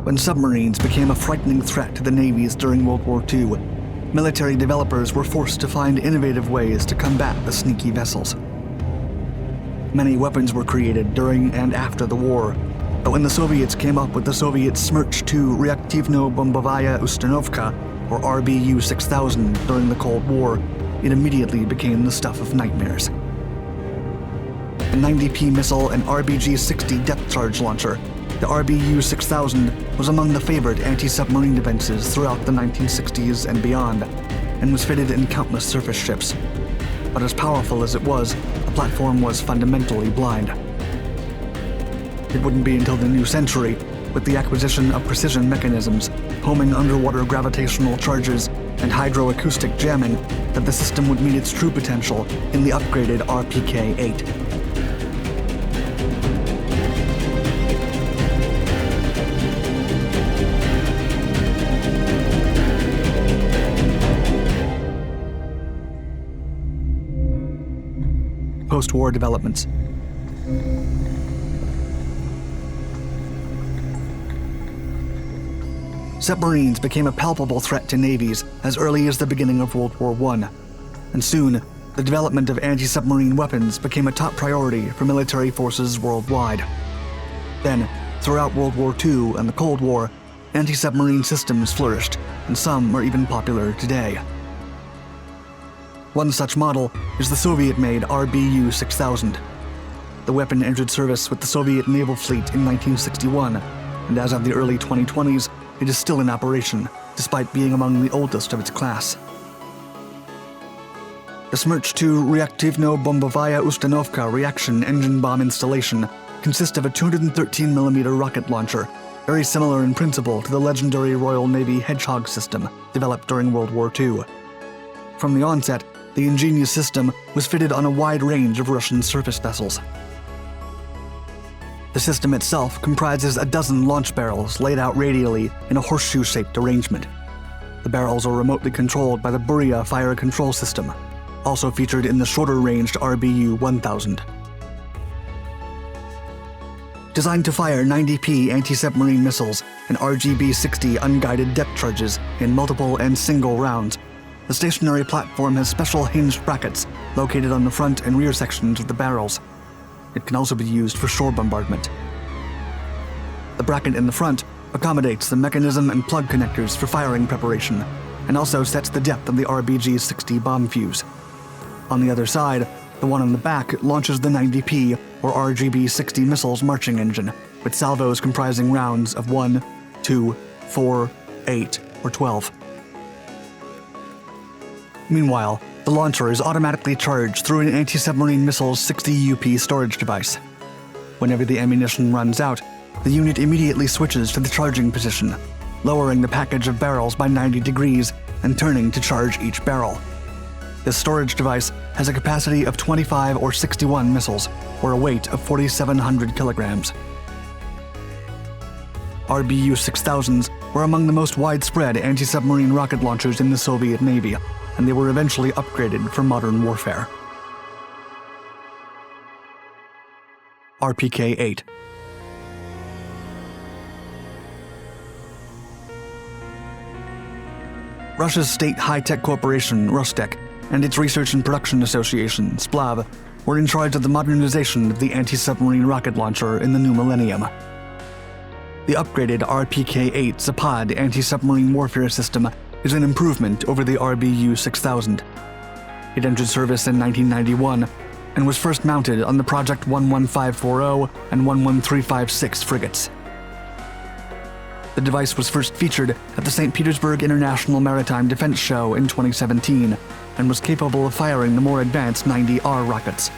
When submarines became a frightening threat to the navies during World War II, military developers were forced to find innovative ways to combat the sneaky vessels. Many weapons were created during and after the war, but when the Soviets came up with the Soviet Smerch-2 reaktivno-bombovaya ustanovka, or RBU-6000, during the Cold War, it immediately became the stuff of nightmares. The 90P missile and RPG-60 depth charge launcher, the RBU-6000 was among the favorite anti-submarine defenses throughout the 1960s and beyond, and was fitted in countless surface ships. But as powerful as it was, the platform was fundamentally blind. It wouldn't be until the new century, with the acquisition of precision mechanisms, homing underwater gravitational charges, and hydro-acoustic jamming, that the system would meet its true potential in the upgraded RPK-8. Post-war developments. Submarines became a palpable threat to navies as early as the beginning of World War I, and soon, the development of anti-submarine weapons became a top priority for military forces worldwide. Then, throughout World War II and the Cold War, anti-submarine systems flourished, and some are even popular today. One such model is the Soviet-made RBU-6000. The weapon entered service with the Soviet naval fleet in 1961, and as of the early 2020s, it is still in operation, despite being among the oldest of its class. The Smerch-2 reaktivno-bombovaya ustanovka reaction engine bomb installation consists of a 213mm rocket launcher, very similar in principle to the legendary Royal Navy Hedgehog system developed during World War II. From the onset, the ingenious system was fitted on a wide range of Russian surface vessels. The system itself comprises a dozen launch barrels laid out radially in a horseshoe-shaped arrangement. The barrels are remotely controlled by the Buria fire control system, also featured in the shorter-ranged RBU-1000. Designed to fire 90P anti-submarine missiles and RGB-60 unguided depth charges in multiple and single rounds, the stationary platform has special hinged brackets located on the front and rear sections of the barrels. It can also be used for shore bombardment. The bracket in the front accommodates the mechanism and plug connectors for firing preparation, and also sets the depth of the RBG-60 bomb fuse. On the other side, the one on the back launches the 90P or RGB-60 missile's marching engine, with salvos comprising rounds of 1, 2, 4, 8, or 12. Meanwhile, the launcher is automatically charged through an anti-submarine missile's 60 UP storage device. Whenever the ammunition runs out, the unit immediately switches to the charging position, lowering the package of barrels by 90 degrees and turning to charge each barrel. This storage device has a capacity of 25 or 61 missiles, or a weight of 4,700 kilograms. RBU-6000s were among the most widespread anti-submarine rocket launchers in the Soviet Navy, and they were eventually upgraded for modern warfare. RPK-8. Russia's state high-tech corporation, Rostec, and its Research and Production Association, SPLAV, were in charge of the modernization of the anti-submarine rocket launcher in the new millennium. The upgraded RPK-8 Zapad anti-submarine warfare system is an improvement over the RBU-6000. It entered service in 1991 and was first mounted on the Project 11540 and 11356 frigates. The device was first featured at the St. Petersburg International Maritime Defense Show in 2017 and was capable of firing the more advanced 90R rockets.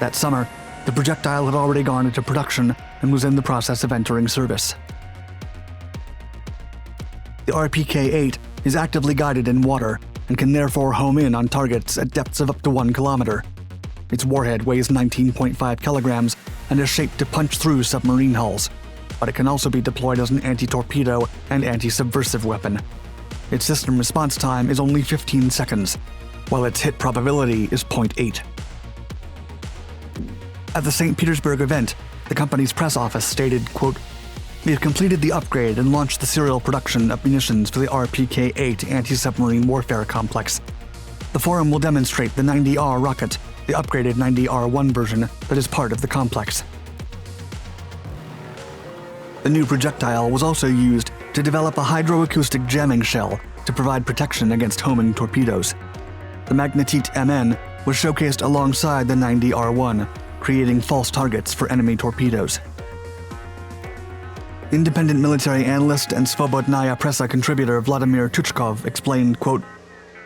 That summer, the projectile had already gone into production and was in the process of entering service. The RPK-8 is actively guided in water and can therefore home in on targets at depths of up to 1 kilometer. Its warhead weighs 19.5 kilograms and is shaped to punch through submarine hulls, but it can also be deployed as an anti-torpedo and anti-subversive weapon. Its system response time is only 15 seconds, while its hit probability is 0.8. At the St. Petersburg event, the company's press office stated, quote, We have completed the upgrade and launched the serial production of munitions for the RPK-8 anti-submarine warfare complex. The forum will demonstrate the 90R rocket, the upgraded 90R1 version that is part of the complex. The new projectile was also used to develop a hydro-acoustic jamming shell to provide protection against homing torpedoes. The Magnetite MN was showcased alongside the 90R1, creating false targets for enemy torpedoes. Independent military analyst and Svobodnaya Pressa contributor Vladimir Tuchkov explained, quote,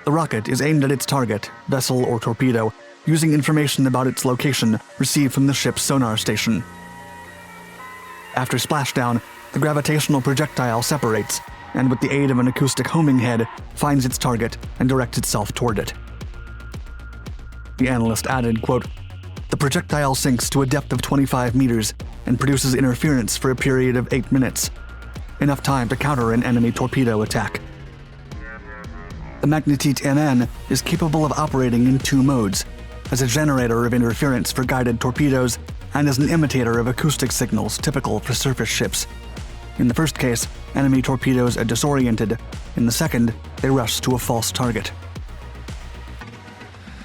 "The rocket is aimed at its target, vessel or torpedo, using information about its location received from the ship's sonar station. After splashdown, the gravitational projectile separates, and with the aid of an acoustic homing head, finds its target and directs itself toward it." The analyst added, quote, "The projectile sinks to a depth of 25 meters and produces interference for a period of 8 minutes, enough time to counter an enemy torpedo attack. The Magnetite MN is capable of operating in 2 modes, as a generator of interference for guided torpedoes and as an imitator of acoustic signals typical for surface ships. In the first case, enemy torpedoes are disoriented. In the second, they rush to a false target.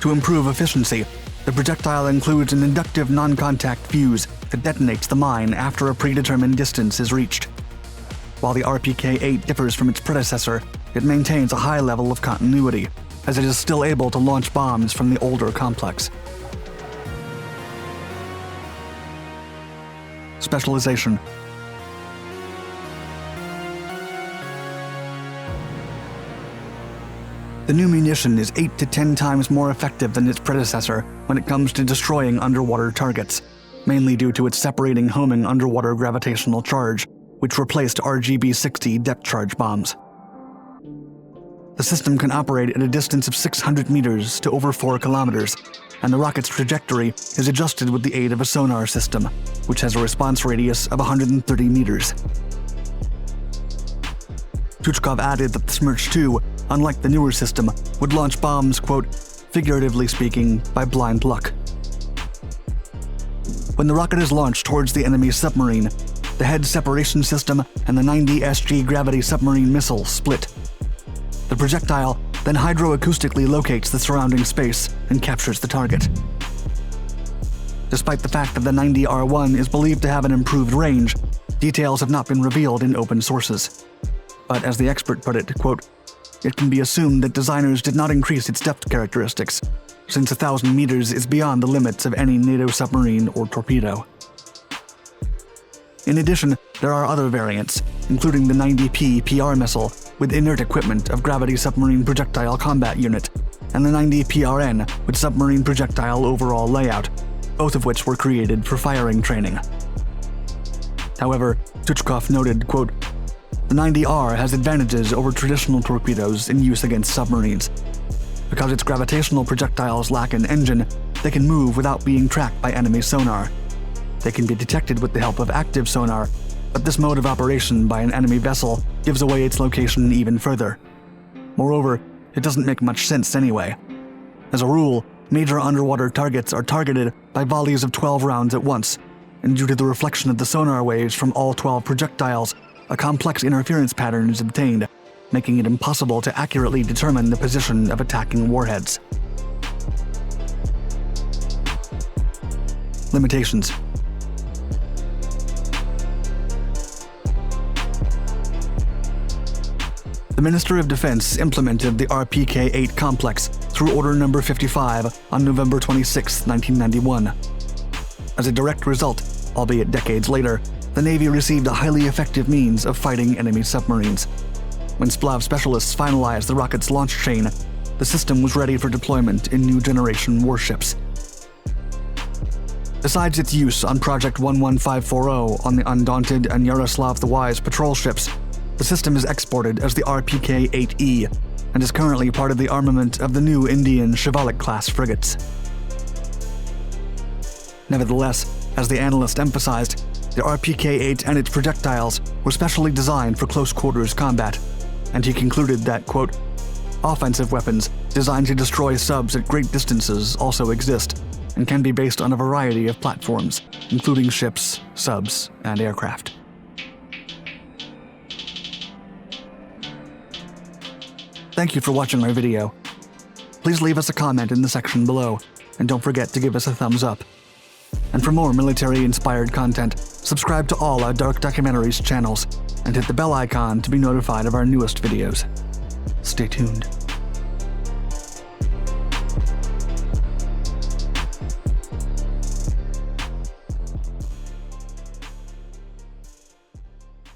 To improve efficiency, the projectile includes an inductive non-contact fuse that detonates the mine after a predetermined distance is reached. While the RPK-8 differs from its predecessor, it maintains a high level of continuity, as it is still able to launch bombs from the older complex. Specialization. The new munition is 8 to 10 times more effective than its predecessor when it comes to destroying underwater targets, mainly due to its separating homing underwater gravitational charge, which replaced RBU-60 depth charge bombs. The system can operate at a distance of 600 meters to over 4 kilometers, and the rocket's trajectory is adjusted with the aid of a sonar system, which has a response radius of 130 meters. Tuchkov added that the Smerch 2, unlike the newer system, would launch bombs, quote, "figuratively speaking, by blind luck." When the rocket is launched towards the enemy submarine, the head separation system and the 90 SG gravity submarine missile split. The projectile then hydro-acoustically locates the surrounding space and captures the target. Despite the fact that the 90R1 is believed to have an improved range, details have not been revealed in open sources. But as the expert put it, quote, "It can be assumed that designers did not increase its depth characteristics, since 1,000 meters is beyond the limits of any NATO submarine or torpedo." In addition, there are other variants, including the 90P PR missile with inert equipment of Gravity Submarine Projectile Combat Unit, and the 90PRN with submarine projectile overall layout, both of which were created for firing training. However, Tuchkov noted, quote, "The 90R has advantages over traditional torpedoes in use against submarines. Because its gravitational projectiles lack an engine, they can move without being tracked by enemy sonar. They can be detected with the help of active sonar, but this mode of operation by an enemy vessel gives away its location even further. Moreover, it doesn't make much sense anyway. As a rule, major underwater targets are targeted by volleys of 12 rounds at once, and due to the reflection of the sonar waves from all 12 projectiles, a complex interference pattern is obtained, making it impossible to accurately determine the position of attacking warheads. Limitations. The Minister of Defense implemented the RPK-8 complex through Order No. 55 on November 26, 1991. As a direct result, albeit decades later, the Navy received a highly effective means of fighting enemy submarines. When Splav specialists finalized the rocket's launch chain, the system was ready for deployment in new generation warships. Besides its use on Project 11540 on the Undaunted and Yaroslav the Wise patrol ships, the system is exported as the RPK-8E and is currently part of the armament of the new Indian Shivalik-class frigates. Nevertheless, as the analyst emphasized, the RPK-8 and its projectiles were specially designed for close-quarters combat, and he concluded that, quote, "Offensive weapons designed to destroy subs at great distances also exist, and can be based on a variety of platforms, including ships, subs, and aircraft." Thank you for watching our video. Please leave us a comment in the section below, and don't forget to give us a thumbs up. And for more military-inspired content, subscribe to all our Dark Documentaries channels, and hit the bell icon to be notified of our newest videos. Stay tuned.